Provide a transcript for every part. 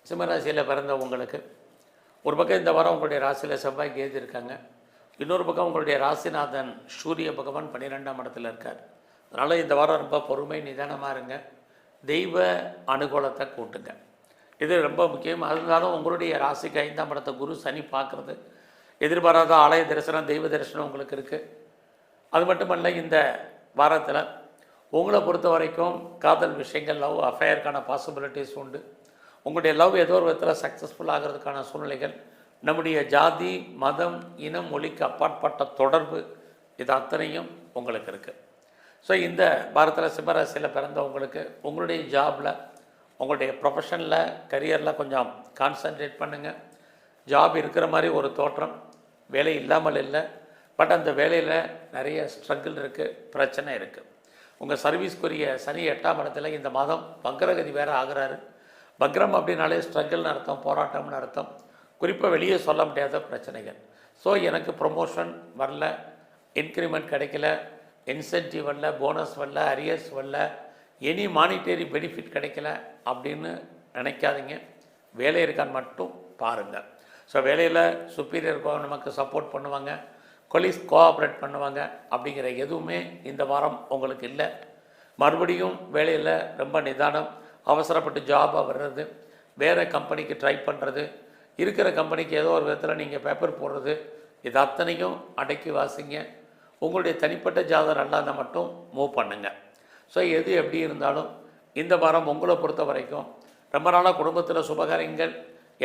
சிம்மராசியில் பிறந்த உங்களுக்கு ஒரு பக்கம் இந்த வாரம் உங்களுடைய ராசியில் செவ்வாய் கேது இருக்காங்க. இன்னொரு பக்கம் உங்களுடைய ராசிநாதன் சூரிய பகவான் 12ஆம் இடத்துல இருக்கார். அதனால் இந்த வாரம் ரொம்ப பொறுமை நிதானமாக இருங்க. தெய்வ அனுகூலத்தை கூட்டுங்க. இது ரொம்ப முக்கியம். இருந்தாலும் உங்களுடைய ராசிக்கு 5ஆம் இடத்தை குரு சனி பார்க்குறது, எதிர்பாராத ஆலய தரிசனம் தெய்வ தரிசனம் உங்களுக்கு இருக்குது. அது மட்டுமல்ல, இந்த வாரத்தில் உங்களை பொறுத்த வரைக்கும் காதல் விஷயங்கள், லவ் அஃபேருக்கான பாசிபிலிட்டிஸ் உண்டு. உங்களுடைய லவ் ஏதோ ஒரு விதத்தில் சக்ஸஸ்ஃபுல் ஆகிறதுக்கான சூழ்நிலைகள், நம்முடைய ஜாதி மதம் இனம் மொழிக்கு அப்பாற்பட்ட தொடர்பு, இது அத்தனையும் உங்களுக்கு இருக்குது. ஸோ இந்த வாரத்தில் சிம்மராசியில் பிறந்தவங்களுக்கு உங்களுடைய ஜாபில், உங்களுடைய ப்ரொஃபஷனில், கரியரில் கொஞ்சம் கான்சன்ட்ரேட் பண்ணுங்கள். ஜாப் இருக்கிற மாதிரி ஒரு தோற்றம், வேலை இல்லாமல் இல்லை. பட் அந்த வேலையில் நிறைய ஸ்ட்ரகிள் இருக்குது, பிரச்சனை இருக்குது. உங்கள் சர்வீஸ்க்குரிய சனி 8ஆம் இடத்துல இந்த மாதம் வக்ரகதி வேறு ஆகிறாரு. வக்ரம் அப்படின்னாலே ஸ்ட்ரகிள்னு அர்த்தம், போராட்டம்னு அர்த்தம். குறிப்பாக வெளியே சொல்ல முடியாத பிரச்சனைகள். ஸோ எனக்கு ப்ரொமோஷன் வரல, இன்க்ரிமெண்ட் கிடைக்கல, இன்சென்டிவ் வரல, போனஸ் வரல, அரியர்ஸ் வரல, எனி மானிட்டரி பெனிஃபிட் கிடைக்கல அப்படின்னு நினைக்காதீங்க. வேலை இருக்கான்னு மட்டும் பாருங்கள். ஸோ வேலையில் சுப்பீரியர் நமக்கு சப்போர்ட் பண்ணுவாங்க, கொலீஸ் கோஆப்ரேட் பண்ணுவாங்க. அப்படிங்கிற எதுவுமே இந்த வாரம் உங்களுக்கு இல்லை. மறுபடியும் வேலையில் ரொம்ப நிதானம், அவசரப்பட்டு ஜாபாக வர்றது, வேறு கம்பெனிக்கு ட்ரை பண்ணுறது, இருக்கிற கம்பெனிக்கு ஏதோ ஒரு விதத்தில் நீங்கள் பேப்பர் போடுறது, இது அத்தனையும் அடக்கி வாசிங்க. உங்களுடைய தனிப்பட்ட ஜாதகம் அல்லாத மட்டும் மூவ் பண்ணுங்கள். ஸோ எது எப்படி இருந்தாலும் இந்த வாரம் உங்களை பொறுத்த வரைக்கும் ரொம்ப நாளாக குடும்பத்தில் சுபகாரியங்கள்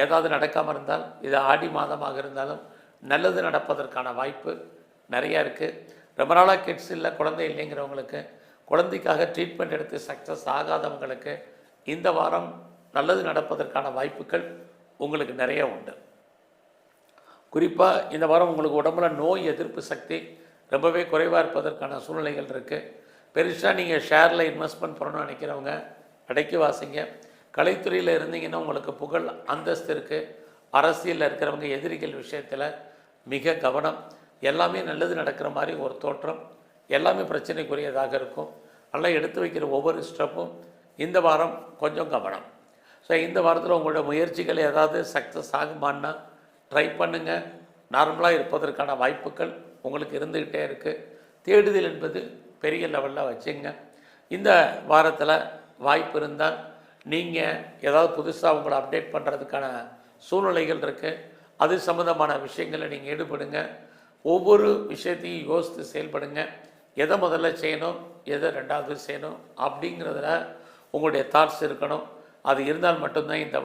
ஏதாவது நடக்காமல் இருந்தால், இது ஆடி மாதமாக இருந்தாலும் நல்லது நடப்பதற்கான வாய்ப்பு நிறையா இருக்குது. ரொம்ப நாளாக கிட்ஸ் இல்லை, குழந்தை இல்லைங்கிறவங்களுக்கு, குழந்தைக்காக ட்ரீட்மெண்ட் எடுத்து சக்ஸஸ் ஆகாதவங்களுக்கு இந்த வாரம் நல்லது நடப்பதற்கான வாய்ப்புகள் உங்களுக்கு நிறைய உண்டு. குறிப்பாக இந்த வாரம் உங்களுக்கு உடம்புல நோய் எதிர்ப்பு சக்தி ரொம்பவே குறைவாக இருப்பதற்கான சூழ்நிலைகள் இருக்குது. பெருசாக நீங்கள் ஷேரில் இன்வெஸ்ட்மெண்ட் பண்ணணும்னு நினைக்கிறவங்க அடக்கி வாசிங்க. கலைத்துறையில் இருந்தீங்கன்னா உங்களுக்கு புகழ் அந்தஸ்து இருக்குது. அரசியலில் இருக்கிறவங்க எதிரிகள் விஷயத்தில் மிக கவனம். எல்லாமே நல்லது நடக்கிற மாதிரி ஒரு தோற்றம், எல்லாமே பிரச்சனைக்குரியதாக இருக்கும். நல்லா எடுத்து வைக்கிற ஒவ்வொரு ஸ்டெப்பும் இந்த வாரம் கொஞ்சம் கவனம். ஸோ இந்த வாரத்தில் உங்களோட முயற்சிகள் ஏதாவது சக்ஸஸ் ஆகுமான்னா ட்ரை பண்ணுங்கள். நார்மலாக இருப்பதற்கான வாய்ப்புகள் உங்களுக்கு இருந்துக்கிட்டே இருக்குது. தேடுதல் என்பது பெரிய லெவலில் வச்சுங்க. இந்த வாரத்தில் வாய்ப்பு இருந்தால் நீங்கள் ஏதாவது புதுசாக உங்களை அப்டேட் பண்ணுறதுக்கான சூழ்நிலைகள் இருக்குது. அது சம்மந்தமான விஷயங்களில் நீங்கள் ஈடுபடுங்க. ஒவ்வொரு விஷயத்தையும் யோசித்து செயல்படுங்க. எதை முதல்ல செய்யணும், எதை ரெண்டாவது செய்யணும் அப்படிங்கிறதுல உங்களுடைய தாட்ஸ் இருக்கணும். அது இருந்தால் மட்டும்தான் இந்த